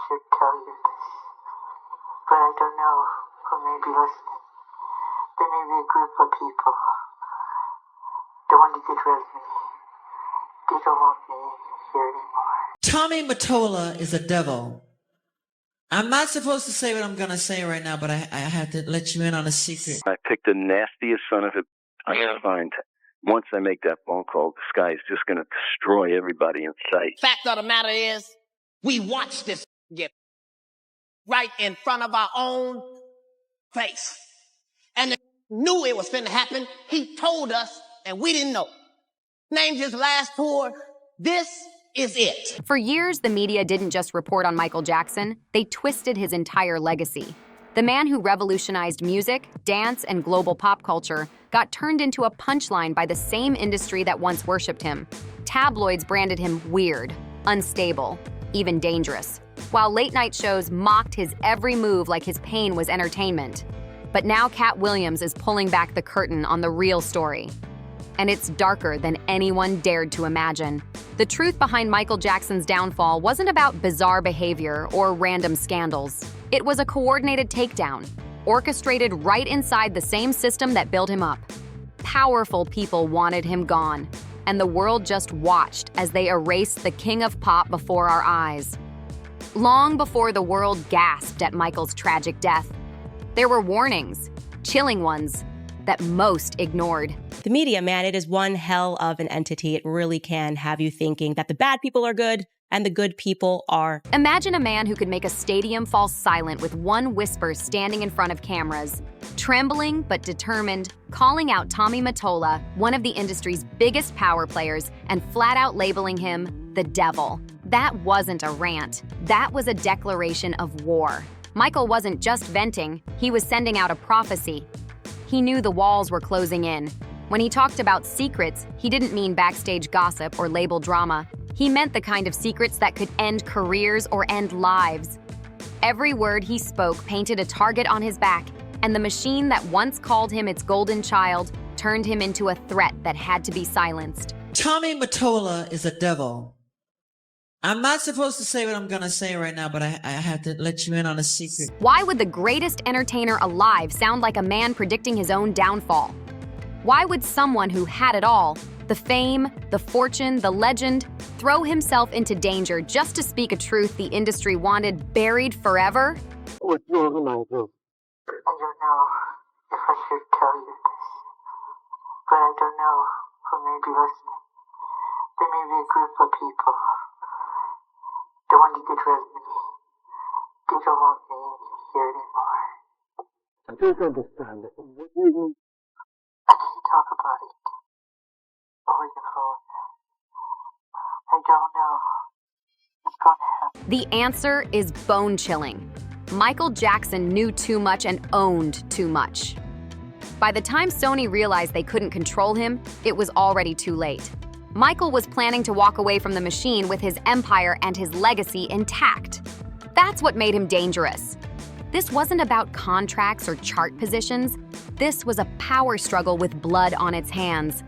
should tell you this, but I don't know who may be listening. There may be a group of people that want to get rid of me. They don't want me here anymore. Tommy Mottola is a devil. I'm not supposed to say what I'm going to say right now, but I have to let you in on a secret. I picked the nastiest son of a I can find. Once I make that phone call, this guy is just going to destroy everybody in sight. Fact of the matter is, we watched this get right in front of our own face. And the knew it was finna happen. He told us, and we didn't know. Named his last tour, This Is It. For years, the media didn't just report on Michael Jackson, they twisted his entire legacy. The man who revolutionized music, dance, and global pop culture got turned into a punchline by the same industry that once worshipped him. Tabloids branded him weird, unstable, even dangerous, while late-night shows mocked his every move like his pain was entertainment. But now Katt Williams is pulling back the curtain on the real story. And it's darker than anyone dared to imagine. The truth behind Michael Jackson's downfall wasn't about bizarre behavior or random scandals. It was a coordinated takedown, orchestrated right inside the same system that built him up. Powerful people wanted him gone, and the world just watched as they erased the king of pop before our eyes. Long before the world gasped at Michael's tragic death, there were warnings, chilling ones, that most ignored. The media, man, it is one hell of an entity. It really can have you thinking that the bad people are good and the good people are. Imagine a man who could make a stadium fall silent with one whisper standing in front of cameras, trembling but determined, calling out Tommy Mottola, one of the industry's biggest power players, and flat out labeling him the devil. That wasn't a rant. That was a declaration of war. Michael wasn't just venting, he was sending out a prophecy. He knew the walls were closing in. When he talked about secrets, he didn't mean backstage gossip or label drama. He meant the kind of secrets that could end careers or end lives. Every word he spoke painted a target on his back, and the machine that once called him its golden child turned him into a threat that had to be silenced. Tommy Mottola is a devil. I'm not supposed to say what I'm going to say right now, but I have to let you in on a secret. Why would the greatest entertainer alive sound like a man predicting his own downfall? Why would someone who had it all, the fame, the fortune, the legend, throw himself into danger just to speak a truth the industry wanted buried forever? What's wrong, Michael? I don't know if I should tell you this, but I don't know who may be listening. There may be a group of people that want to get rid of me. They don't want me here anymore. I don't understand it. What do you mean? I can't talk about it over the phone. I don't know what's going to happen. The answer is bone-chilling. Michael Jackson knew too much and owned too much. By the time Sony realized they couldn't control him, it was already too late. Michael was planning to walk away from the machine with his empire and his legacy intact. That's what made him dangerous. This wasn't about contracts or chart positions. This was a power struggle with blood on its hands.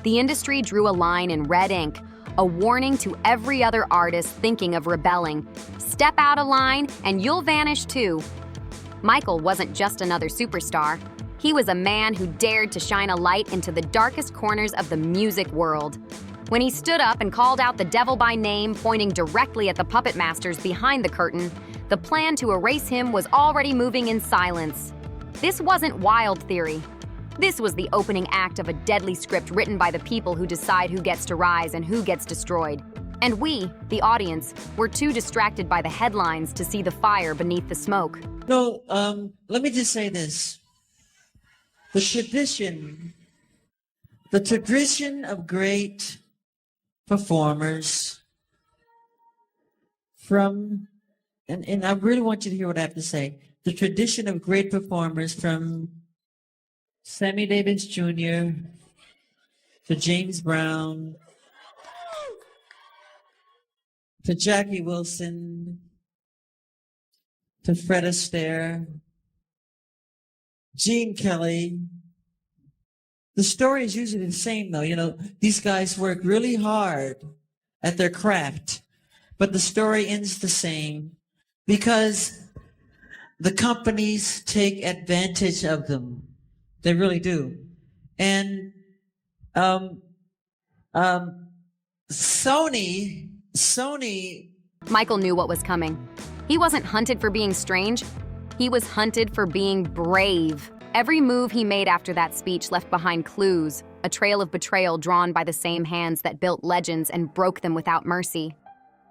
The industry drew a line in red ink, a warning to every other artist thinking of rebelling. Step out of line and you'll vanish too. Michael wasn't just another superstar. He was a man who dared to shine a light into the darkest corners of the music world. When he stood up and called out the devil by name, pointing directly at the puppet masters behind the curtain, the plan to erase him was already moving in silence. This wasn't wild theory. This was the opening act of a deadly script written by the people who decide who gets to rise and who gets destroyed. And we, the audience, were too distracted by the headlines to see the fire beneath the smoke. No, let me just say this. The tradition of great performers from, and I really want you to hear what I have to say. The tradition of great performers from Sammy Davis Jr. to James Brown to Jackie Wilson to Fred Astaire, Gene Kelly. The story is usually the same, though. You know, these guys work really hard at their craft, but the story ends the same. because the companies take advantage of them. They really do. And Sony. Michael knew what was coming. He wasn't hunted for being strange. He was hunted for being brave. Every move he made after that speech left behind clues, a trail of betrayal drawn by the same hands that built legends and broke them without mercy.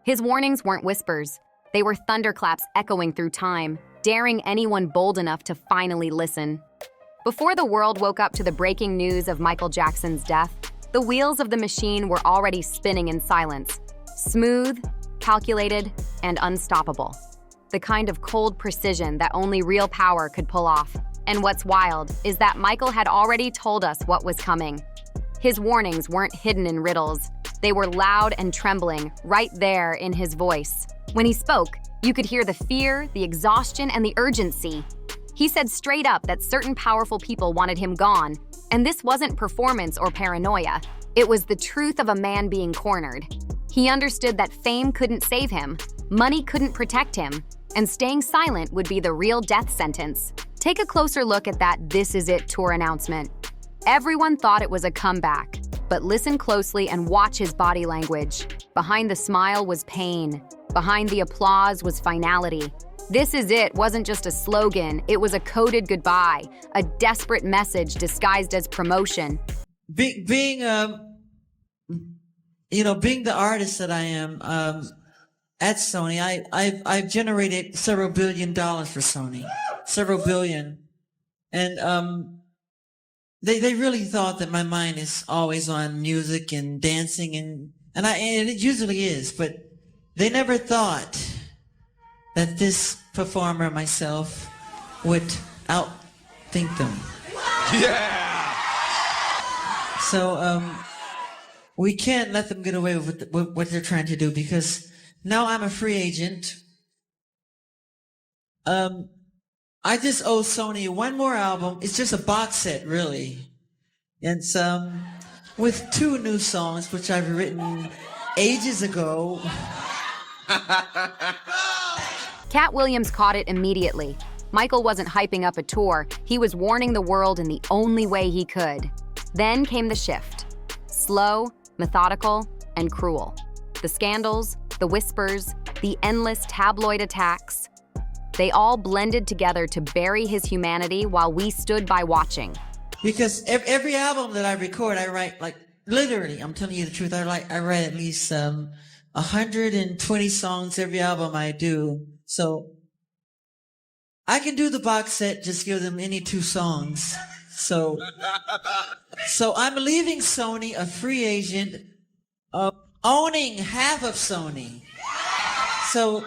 His warnings weren't whispers. They were thunderclaps echoing through time, daring anyone bold enough to finally listen. Before the world woke up to the breaking news of Michael Jackson's death, the wheels of the machine were already spinning in silence. Smooth, calculated, and unstoppable. The kind of cold precision that only real power could pull off. And what's wild is that Michael had already told us what was coming. His warnings weren't hidden in riddles. They were loud and trembling, right there in his voice. When he spoke, you could hear the fear, the exhaustion, and the urgency. He said straight up that certain powerful people wanted him gone, and this wasn't performance or paranoia. It was the truth of a man being cornered. He understood that fame couldn't save him, money couldn't protect him, and staying silent would be the real death sentence. Take a closer look at that "This Is It" tour announcement. Everyone thought it was a comeback, but listen closely and watch his body language. Behind the smile was pain. Behind the applause was finality. "This Is It" wasn't just a slogan, it was a coded goodbye, a desperate message disguised as promotion. Being the artist that I am, at Sony, I've generated several $1 billion for Sony, several billion, and they really thought that my mind is always on music and dancing and it usually is, but they never thought that this performer myself would outthink them. Yeah. So we can't let them get away with what they're trying to do, because now I'm a free agent. I just owe Sony one more album. It's just a box set, really. It's with 2 new songs, which I've written ages ago. Katt Williams caught it immediately. Michael wasn't hyping up a tour, he was warning the world in the only way he could. Then came the shift. Slow, methodical, and cruel. The scandals, the whispers, the endless tabloid attacks. They all blended together to bury his humanity while we stood by watching. Because every album that I record, I write, like, literally, I'm telling you the truth, I write at least 120 songs every album I do. So I can do the box set, just give them any 2 songs. So I'm leaving Sony a free agent, owning half of Sony. So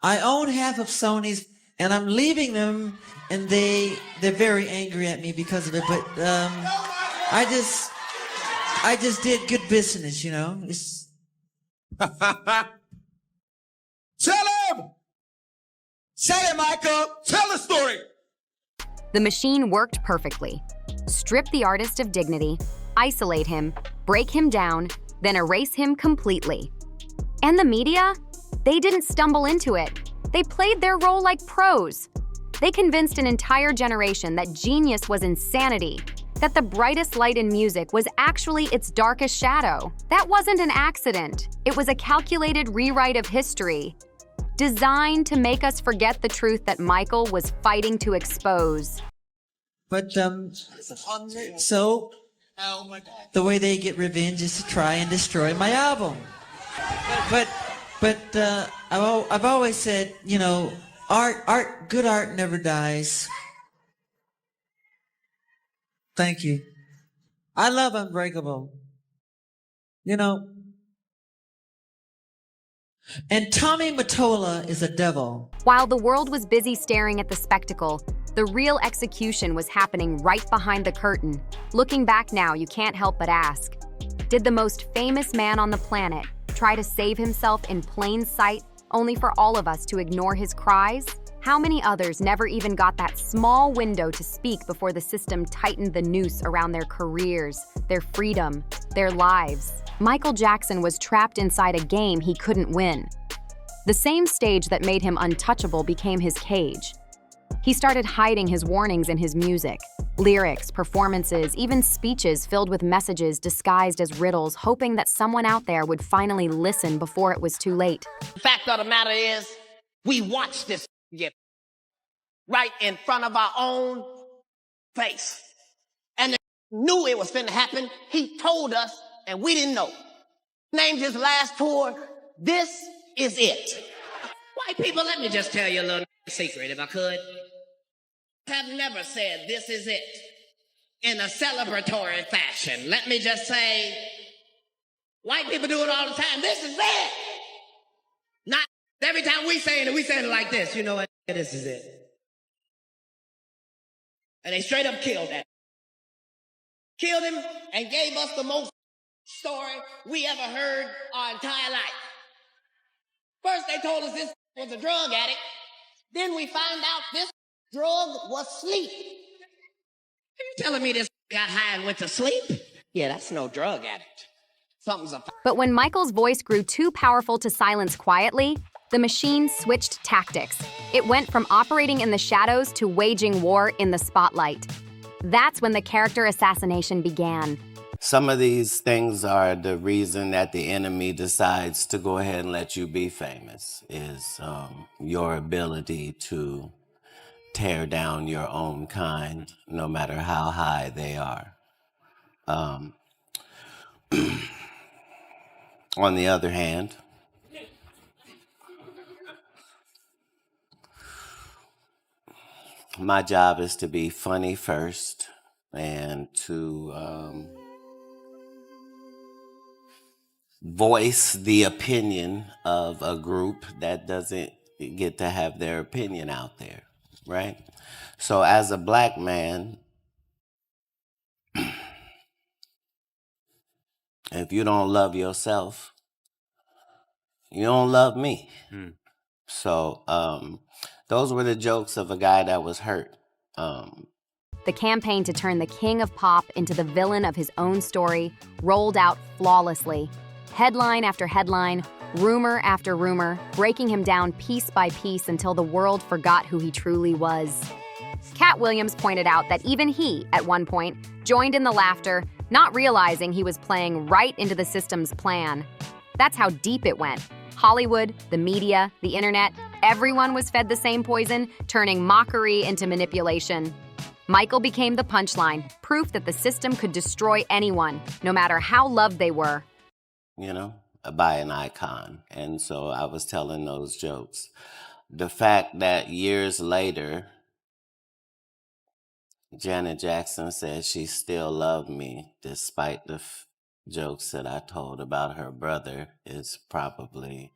I own half of Sony's, and I'm leaving them, and they're very angry at me because of it. But I just did good business, you know. Tell him! Say it, Michael! Tell the story! The machine worked perfectly. Strip the artist of dignity, isolate him, break him down, then erase him completely. And the media? They didn't stumble into it. They played their role like pros. They convinced an entire generation that genius was insanity, that the brightest light in music was actually its darkest shadow. That wasn't an accident. It was a calculated rewrite of history, designed to make us forget the truth that Michael was fighting to expose. But, so, the way they get revenge is to try and destroy my album. But I've always said, you know, good art never dies. Thank you. I love Unbreakable. You know, and Tommy Mottola is a devil. While the world was busy staring at the spectacle, the real execution was happening right behind the curtain. Looking back now, you can't help but ask, did the most famous man on the planet try to save himself in plain sight, only for all of us to ignore his cries? How many others never even got that small window to speak before the system tightened the noose around their careers, their freedom, their lives? Michael Jackson was trapped inside a game he couldn't win. The same stage that made him untouchable became his cage. He started hiding his warnings in his music. Lyrics, performances, even speeches filled with messages disguised as riddles, hoping that someone out there would finally listen before it was too late. The fact of the matter is, we watched this get right in front of our own face. And knew it was finna happen. He told us, and we didn't know. Named his last tour, This Is It. White people, let me just tell you a little secret, if I could. Have never said this is it in a celebratory fashion. Let me just say, white people do it all the time. This is it. Not every time we saying it like this. You know what? This is it. And they straight up killed that. Killed him and gave us the most story we ever heard our entire life. First they told us this was a drug addict. Then we found out this drug was sleep. Are you telling me this got high and went to sleep? Yeah, that's no drug addict. Something's up. But when Michael's voice grew too powerful to silence quietly, the machine switched tactics. It went from operating in the shadows to waging war in the spotlight. That's when the character assassination began. Some of these things are the reason that the enemy decides to go ahead and let you be famous, is your ability to tear down your own kind, no matter how high they are. On the other hand, my job is to be funny first and to voice the opinion of a group that doesn't get to have their opinion out there, right? So as a black man, if you don't love yourself, you don't love me. So those were the jokes of a guy that was hurt. The campaign to turn the king of pop into the villain of his own story rolled out flawlessly. Headline after headline, rumor after rumor, breaking him down piece by piece until the world forgot who he truly was. Katt Williams pointed out that even he, at one point, joined in the laughter, not realizing he was playing right into the system's plan. That's how deep it went. Hollywood, the media, the internet, everyone was fed the same poison, turning mockery into manipulation. Michael became the punchline, proof that the system could destroy anyone, no matter how loved they were. You know, by an icon. And so I was telling those jokes. The fact that years later, Janet Jackson said she still loved me despite the jokes that I told about her brother is probably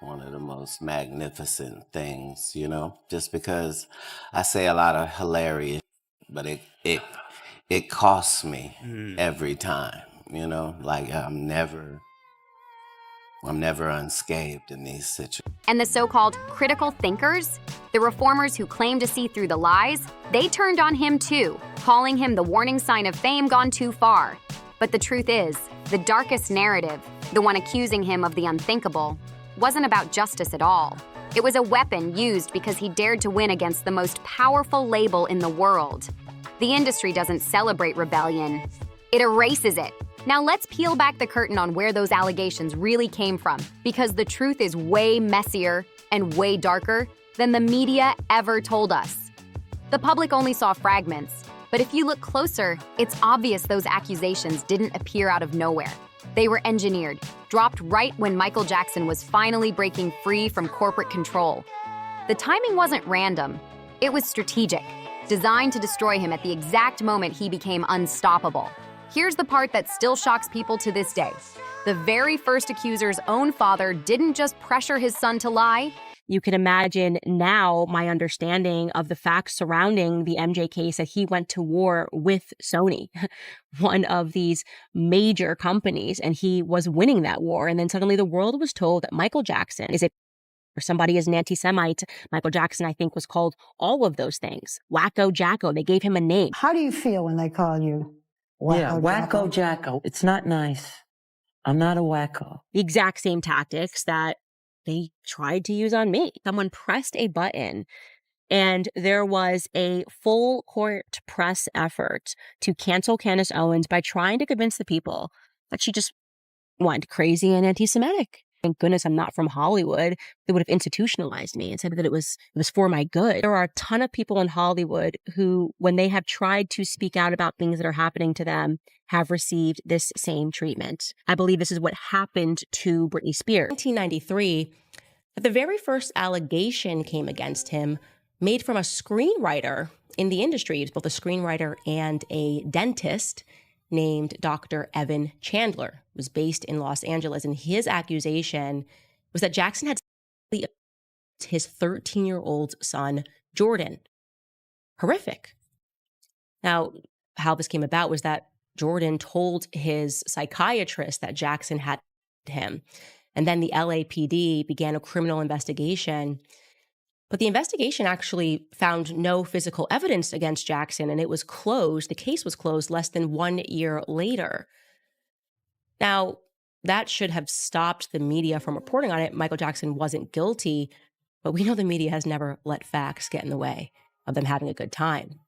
one of the most magnificent things, you know, just because I say a lot of hilarious, but it costs me every time. You know, like I'm never unscathed in these situations. And the so-called critical thinkers, the reformers who claim to see through the lies, they turned on him too, calling him the warning sign of fame gone too far. But the truth is, the darkest narrative, the one accusing him of the unthinkable, wasn't about justice at all. It was a weapon used because he dared to win against the most powerful label in the world. The industry doesn't celebrate rebellion. It erases it. Now let's peel back the curtain on where those allegations really came from, because the truth is way messier and way darker than the media ever told us. The public only saw fragments, but if you look closer, it's obvious those accusations didn't appear out of nowhere. They were engineered, dropped right when Michael Jackson was finally breaking free from corporate control. The timing wasn't random. It was strategic, designed to destroy him at the exact moment he became unstoppable. Here's the part that still shocks people to this day. The very first accuser's own father didn't just pressure his son to lie. You can imagine now my understanding of the facts surrounding the MJ case, that he went to war with Sony, one of these major companies, and he was winning that war. And then suddenly the world was told that Michael Jackson is or somebody is an anti-Semite. Michael Jackson, I think, was called all of those things. Wacko Jacko. They gave him a name. How do you feel when they call you Wacko Jacko? It's not nice. I'm not a wacko. The exact same tactics that they tried to use on me. Someone pressed a button and there was a full court press effort to cancel Candace Owens by trying to convince the people that she just went crazy and anti-Semitic. Thank goodness I'm not from Hollywood. They would have institutionalized me and said that it was for my good. There are a ton of people in Hollywood who, when they have tried to speak out about things that are happening to them, have received this same treatment. I believe this is what happened to Britney Spears. In 1993, the very first allegation came against him, made from a screenwriter in the industry. He was both a screenwriter and a dentist, named Dr. Evan Chandler. It was based in Los Angeles, and his accusation was that Jackson had his 13-year-old son, Jordan. Horrific. Now, how this came about was that Jordan told his psychiatrist that Jackson had him, and then the LAPD began a criminal investigation. But the investigation actually found no physical evidence against Jackson, and it was closed. The case was closed less than 1 year later. Now, that should have stopped the media from reporting on it. Michael Jackson wasn't guilty, but we know the media has never let facts get in the way of them having a good time.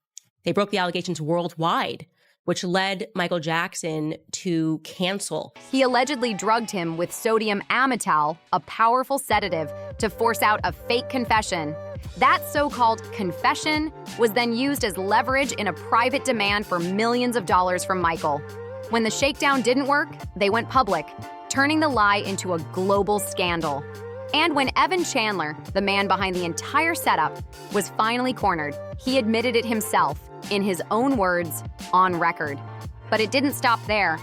They broke the allegations worldwide, which led Michael Jackson to cancel. He allegedly drugged him with sodium amytal, a powerful sedative, to force out a fake confession. That so-called confession was then used as leverage in a private demand for millions of dollars from Michael. When the shakedown didn't work, they went public, turning the lie into a global scandal. And when Evan Chandler, the man behind the entire setup, was finally cornered, he admitted it himself, in his own words, on record. But it didn't stop there.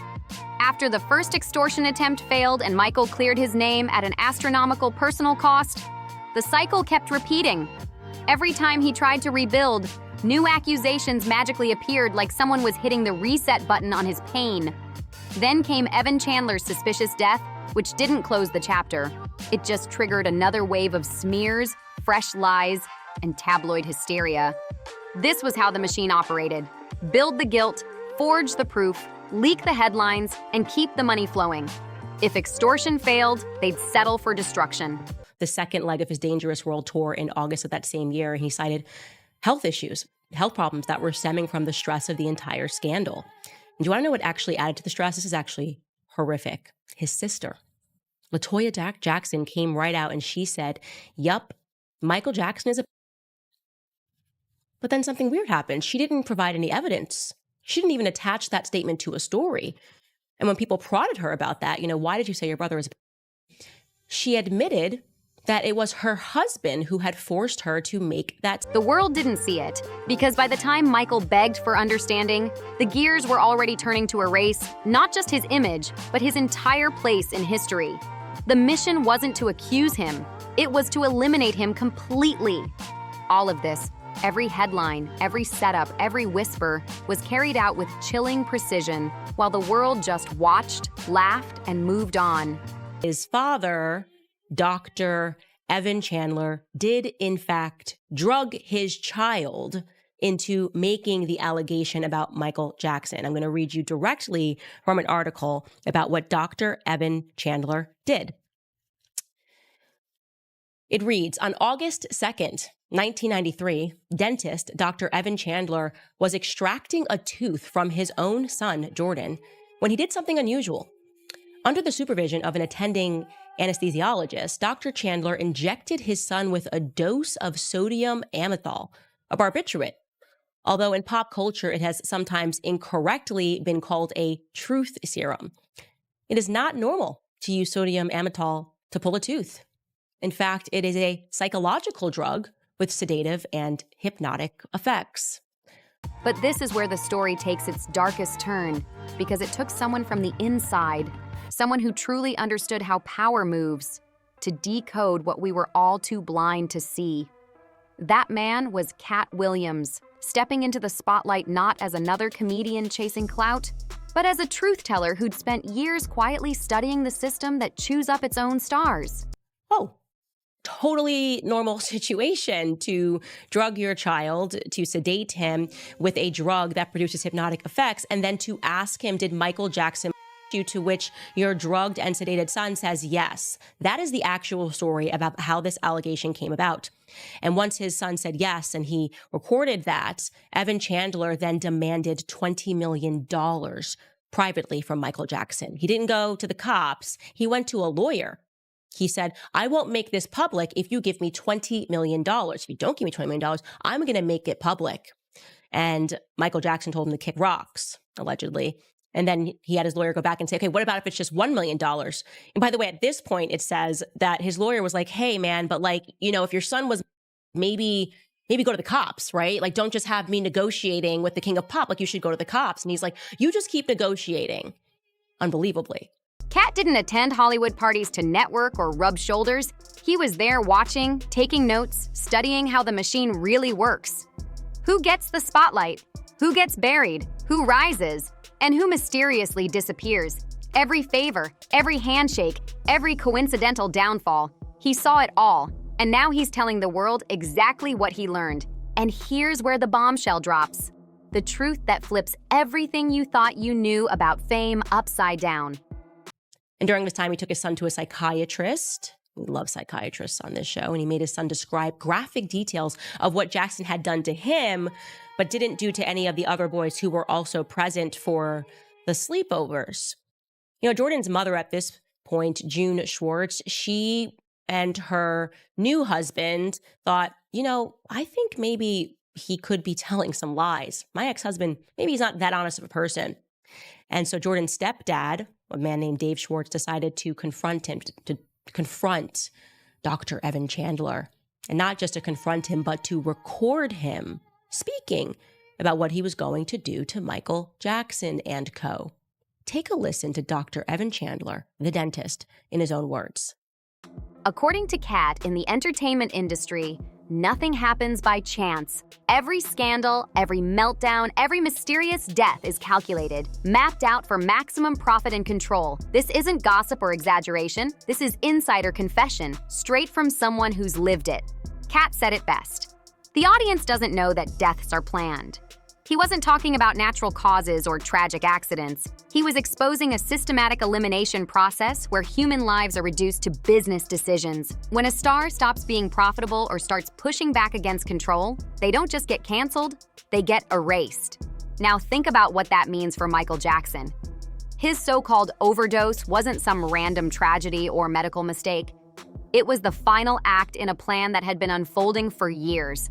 After the first extortion attempt failed and Michael cleared his name at an astronomical personal cost, the cycle kept repeating. Every time he tried to rebuild, new accusations magically appeared like someone was hitting the reset button on his pain. Then came Evan Chandler's suspicious death, which didn't close the chapter. It just triggered another wave of smears, fresh lies, and tabloid hysteria. This was how the machine operated. Build the guilt, forge the proof, leak the headlines, and keep the money flowing. If extortion failed, they'd settle for destruction. The second leg of his Dangerous World Tour in August of that same year, he cited health issues, health problems that were stemming from the stress of the entire scandal. And do you want to know what actually added to the stress? This is actually horrific. His sister, LaToya Jackson, came right out and she said, yup, Michael Jackson is a... But then something weird happened. She didn't provide any evidence. She didn't even attach that statement to a story. And when people prodded her about that, why did you say your brother is a... She admitted that it was her husband who had forced her to make that... The world didn't see it, because by the time Michael begged for understanding, the gears were already turning to erase not just his image, but his entire place in history. The mission wasn't to accuse him, it was to eliminate him completely. All of this, every headline, every setup, every whisper, was carried out with chilling precision, while the world just watched, laughed, and moved on. His father, Dr. Evan Chandler, did in fact drug his child into making the allegation about Michael Jackson. I'm going to read you directly from an article about what Dr. Evan Chandler did. It reads, on August 2nd, 1993, dentist Dr. Evan Chandler was extracting a tooth from his own son, Jordan, when he did something unusual. Under the supervision of an attending anesthesiologist, Dr. Chandler injected his son with a dose of sodium amytal, a barbiturate, although in pop culture it has sometimes incorrectly been called a truth serum. It is not normal to use sodium amytal to pull a tooth. In fact, it is a psychological drug with sedative and hypnotic effects. But this is where the story takes its darkest turn, because it took someone from the inside, someone who truly understood how power moves, to decode what we were all too blind to see. That man was Katt Williams, stepping into the spotlight not as another comedian chasing clout, but as a truth teller who'd spent years quietly studying the system that chews up its own stars. Oh, totally normal situation to drug your child, to sedate him with a drug that produces hypnotic effects, and then to ask him, did Michael Jackson... to which your drugged and sedated son says yes. That is the actual story about how this allegation came about. And once his son said yes and he recorded that, Evan Chandler then demanded $20 million privately from Michael Jackson. He didn't go to the cops. He went to a lawyer. He said, I won't make this public if you give me $20 million. If you don't give me $20 million, I'm going to make it public. And Michael Jackson told him to kick rocks, allegedly. And then he had his lawyer go back and say, okay, what about if it's just $1 million? And by the way, at this point, it says that his lawyer was like, hey, man, but like, you know, if your son was maybe go to the cops, right? Like, don't just have me negotiating with the king of pop. Like, you should go to the cops. And he's like, you just keep negotiating. Unbelievably. Katt didn't attend Hollywood parties to network or rub shoulders. He was there watching, taking notes, studying how the machine really works. Who gets the spotlight? Who gets buried? Who rises? And who mysteriously disappears? Every favor, every handshake, every coincidental downfall. He saw it all, and now he's telling the world exactly what he learned. And here's where the bombshell drops. The truth that flips everything you thought you knew about fame upside down. And during this time, he took his son to a psychiatrist. We love psychiatrists on this show. And he made his son describe graphic details of what Jackson had done to him, but didn't do to any of the other boys who were also present for the sleepovers. You know, Jordan's mother at this point, June Schwartz, she and her new husband thought, you know, I think maybe he could be telling some lies. My ex-husband, maybe he's not that honest of a person. And so Jordan's stepdad, a man named Dave Schwartz, decided to confront him, to confront Dr. Evan Chandler. And not just to confront him, but to record him speaking about what he was going to do to Michael Jackson and co. Take a listen to Dr. Evan Chandler, the dentist, in his own words. According to Katt, in the entertainment industry, nothing happens by chance. Every scandal, every meltdown, every mysterious death is calculated, mapped out for maximum profit and control. This isn't gossip or exaggeration. This is insider confession, straight from someone who's lived it. Katt said it best. The audience doesn't know that deaths are planned. He wasn't talking about natural causes or tragic accidents. He was exposing a systematic elimination process where human lives are reduced to business decisions. When a star stops being profitable or starts pushing back against control, they don't just get canceled, they get erased. Now think about what that means for Michael Jackson. His so-called overdose wasn't some random tragedy or medical mistake. It was the final act in a plan that had been unfolding for years.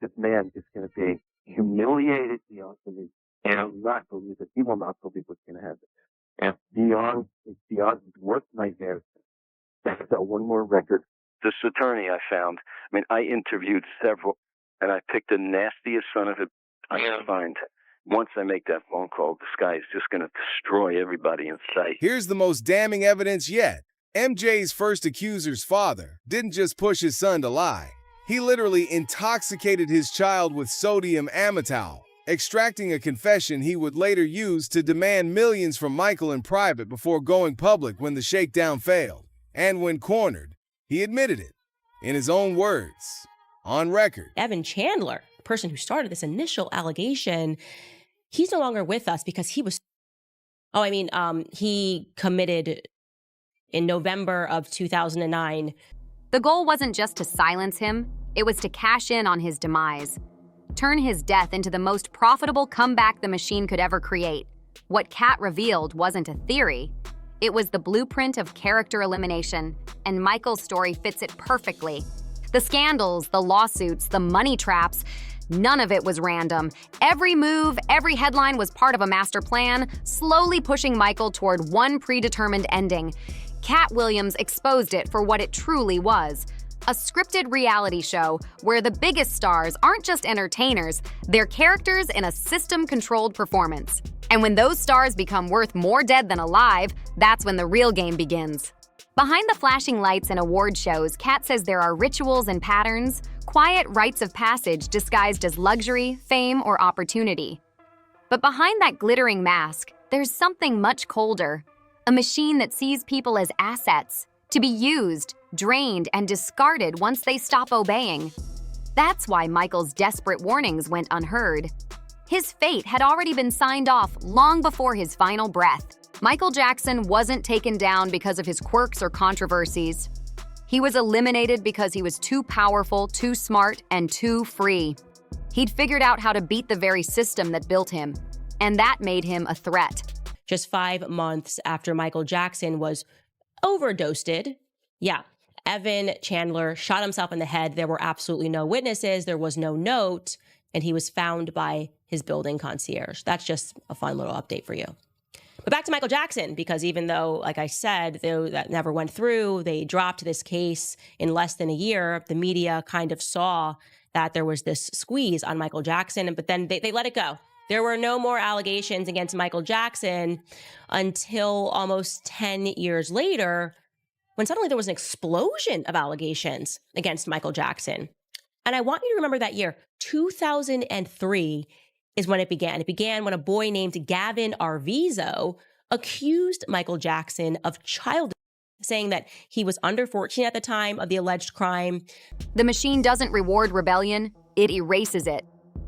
This man is going to be humiliated beyond belief, and I will not believe it. He will not believe what's going to happen. And it's beyond his worst nightmares. That's one more record. This attorney I found, I mean, I interviewed several, and I picked the nastiest son of a I can find. Once I make that phone call, this guy is just going to destroy everybody in sight. Here's the most damning evidence yet. MJ's first accuser's father didn't just push his son to lie. He literally intoxicated his child with sodium amytal, extracting a confession he would later use to demand millions from Michael in private before going public when the shakedown failed. And when cornered, he admitted it, in his own words, on record. Evan Chandler, the person who started this initial allegation, he's no longer with us because he committed in November of 2009. The goal wasn't just to silence him, it was to cash in on his demise. Turn his death into the most profitable comeback the machine could ever create. What Katt revealed wasn't a theory. It was the blueprint of character elimination, and Michael's story fits it perfectly. The scandals, the lawsuits, the money traps, none of it was random. Every move, every headline was part of a master plan, slowly pushing Michael toward one predetermined ending. Katt Williams exposed it for what it truly was. A scripted reality show where the biggest stars aren't just entertainers, they're characters in a system-controlled performance. And when those stars become worth more dead than alive, that's when the real game begins. Behind the flashing lights and award shows, Katt says there are rituals and patterns, quiet rites of passage disguised as luxury, fame, or opportunity. But behind that glittering mask, there's something much colder. A machine that sees people as assets, to be used, drained, and discarded once they stop obeying. That's why Michael's desperate warnings went unheard. His fate had already been signed off long before his final breath. Michael Jackson wasn't taken down because of his quirks or controversies. He was eliminated because he was too powerful, too smart, and too free. He'd figured out how to beat the very system that built him, and that made him a threat. Just 5 months after Michael Jackson was overdosed, Evan Chandler shot himself in the head. There were absolutely no witnesses. There was no note, and he was found by his building concierge. That's just a fun little update for you. But back to Michael Jackson, because even though, like I said, though that never went through, they dropped this case in less than a year, the media kind of saw that there was this squeeze on Michael Jackson, but then they let it go. There were no more allegations against Michael Jackson until almost 10 years later, when suddenly there was an explosion of allegations against Michael Jackson. And I want you to remember that year, 2003 is when it began. It began when a boy named Gavin Arvizo accused Michael Jackson of child, saying that he was under 14 at the time of the alleged crime. The machine doesn't reward rebellion, it erases it.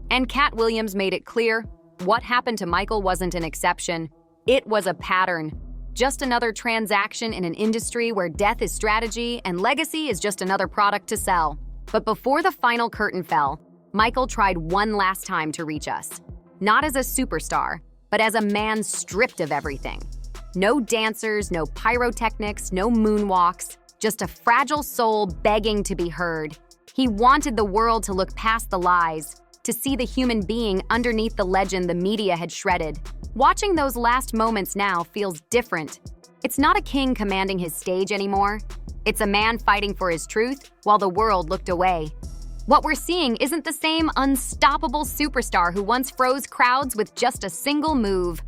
And Katt Williams made it clear, what happened to Michael wasn't an exception. It was a pattern. Just another transaction in an industry where death is strategy and legacy is just another product to sell. But before the final curtain fell, Michael tried one last time to reach us. Not as a superstar, but as a man stripped of everything. No dancers, no pyrotechnics, no moonwalks, just a fragile soul begging to be heard. He wanted the world to look past the lies, to see the human being underneath the legend the media had shredded. Watching those last moments now feels different. It's not a king commanding his stage anymore. It's a man fighting for his truth while the world looked away. What we're seeing isn't the same unstoppable superstar who once froze crowds with just a single move.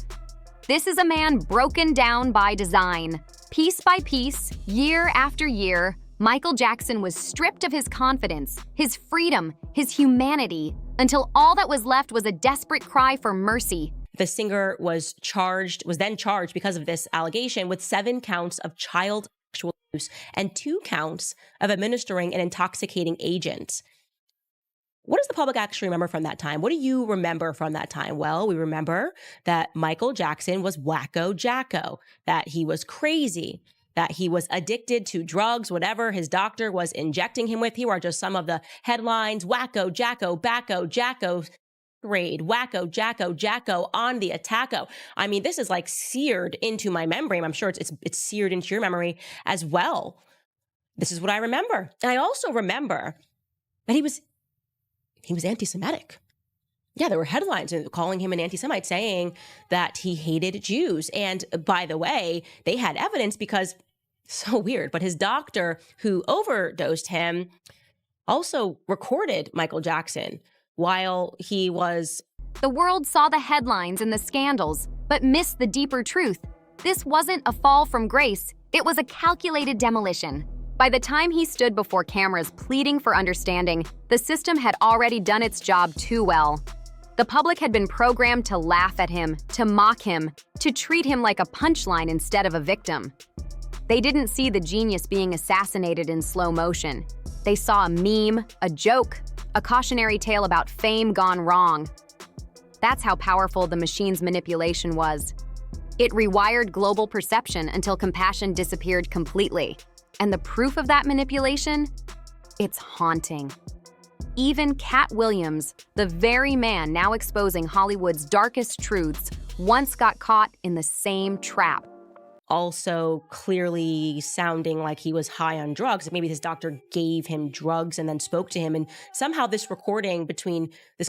This is a man broken down by design. Piece by piece, year after year, Michael Jackson was stripped of his confidence, his freedom, his humanity, until all that was left was a desperate cry for mercy. The singer was then charged because of this allegation with 7 counts of child sexual abuse and 2 counts of administering an intoxicating agent. What does the public actually remember from that time? What do you remember from that time? Well, we remember that Michael Jackson was wacko jacko, that he was crazy, that he was addicted to drugs, whatever his doctor was injecting him with. Here are just some of the headlines: wacko jacko, backo jacko, grade, wacko jacko, jacko on the attacko. I mean, this is like seared into my memory. I'm sure it's seared into your memory as well. This is what I remember. And I also remember that he was anti-Semitic. Yeah, there were headlines calling him an anti-Semite, saying that he hated Jews. And by the way, they had evidence because, so weird, but his doctor who overdosed him also recorded Michael Jackson while he was... The world saw the headlines and the scandals, but missed the deeper truth. This wasn't a fall from grace. It was a calculated demolition. By the time he stood before cameras pleading for understanding, the system had already done its job too well. The public had been programmed to laugh at him, to mock him, to treat him like a punchline instead of a victim. They didn't see the genius being assassinated in slow motion. They saw a meme, a joke, a cautionary tale about fame gone wrong. That's how powerful the machine's manipulation was. It rewired global perception until compassion disappeared completely. And the proof of that manipulation? It's haunting. Even Katt Williams, the very man now exposing Hollywood's darkest truths, once got caught in the same trap. Also clearly sounding like he was high on drugs. Maybe his doctor gave him drugs and then spoke to him. And somehow this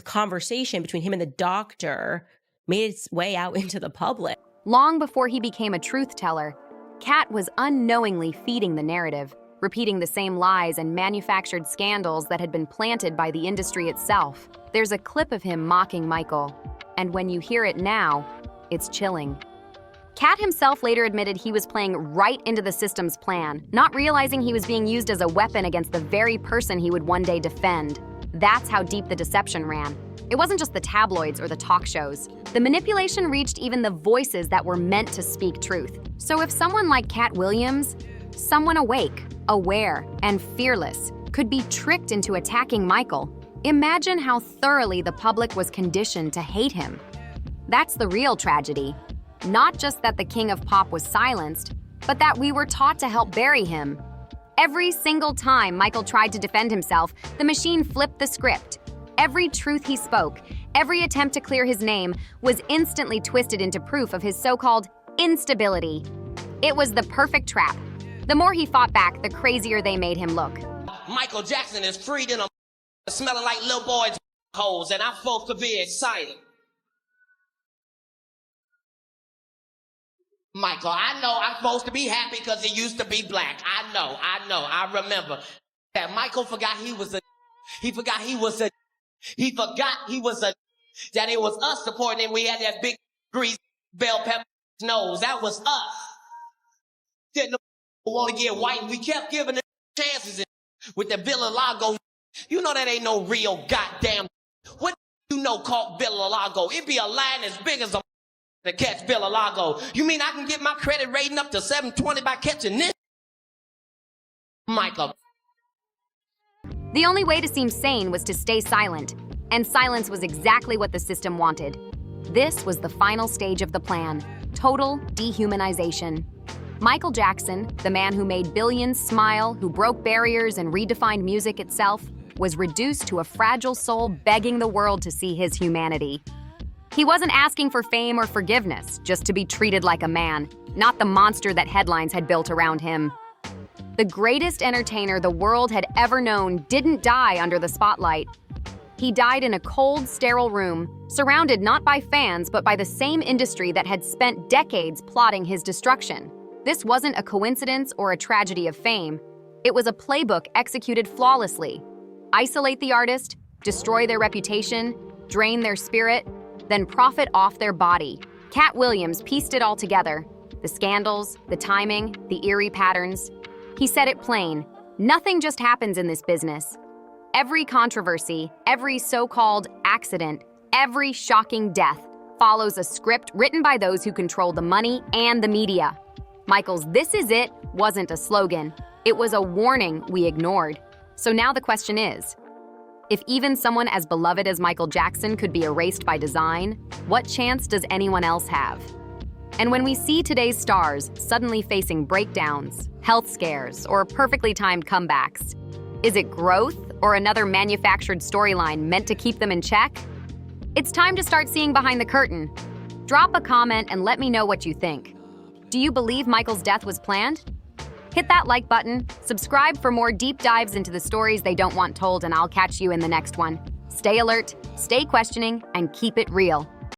conversation between him and the doctor made its way out into the public. Long before he became a truth teller, Katt was unknowingly feeding the narrative, repeating the same lies and manufactured scandals that had been planted by the industry itself. There's a clip of him mocking Michael, and when you hear it now, it's chilling. Katt himself later admitted he was playing right into the system's plan, not realizing he was being used as a weapon against the very person he would one day defend. That's how deep the deception ran. It wasn't just the tabloids or the talk shows. The manipulation reached even the voices that were meant to speak truth. So if someone like Katt Williams, someone awake, aware, and fearless, could be tricked into attacking Michael, Imagine how thoroughly the public was conditioned to hate him. That's the real tragedy. Not just that the king of pop was silenced, but that we were taught to help bury him. Every single time Michael tried to defend himself, the machine flipped the script. Every truth he spoke, every attempt to clear his name, was instantly twisted into proof of his so-called instability. It was the perfect trap. The more he fought back, the crazier they made him look. Michael Jackson is freed in a smelling like little boys' holes, and I'm supposed to be excited. Michael, I know I'm supposed to be happy because he used to be black. I know, I remember. That Michael forgot he was a, he forgot he was a, he forgot he was a, that it was us supporting him. We had that big grease bell pepper nose. That was us. Didn't want to get white. We kept giving them chances with the Villalago. You know that ain't no real goddamn. What you know called Villalago? It be a line as big as a to catch Villalago. You mean I can get my credit rating up to 720 by catching this? Michael. The only way to seem sane was to stay silent, and silence was exactly what the system wanted. This was the final stage of the plan, total dehumanization. Michael Jackson, the man who made billions smile, who broke barriers and redefined music itself, was reduced to a fragile soul begging the world to see his humanity. He wasn't asking for fame or forgiveness, just to be treated like a man, not the monster that headlines had built around him. The greatest entertainer the world had ever known didn't die under the spotlight. He died in a cold, sterile room, surrounded not by fans but by the same industry that had spent decades plotting his destruction. This wasn't a coincidence or a tragedy of fame. It was a playbook executed flawlessly. Isolate the artist, destroy their reputation, drain their spirit, then profit off their body. Katt Williams pieced it all together. The scandals, the timing, the eerie patterns. He said it plain, nothing just happens in this business. Every controversy, every so-called accident, every shocking death follows a script written by those who control the money and the media. Michael's "This is it" wasn't a slogan. It was a warning we ignored. So now the question is, if even someone as beloved as Michael Jackson could be erased by design, what chance does anyone else have? And when we see today's stars suddenly facing breakdowns, health scares, or perfectly timed comebacks, is it growth or another manufactured storyline meant to keep them in check? It's time to start seeing behind the curtain. Drop a comment and let me know what you think. Do you believe Michael's death was planned? Hit that like button, subscribe for more deep dives into the stories they don't want told, and I'll catch you in the next one. Stay alert, stay questioning, and keep it real.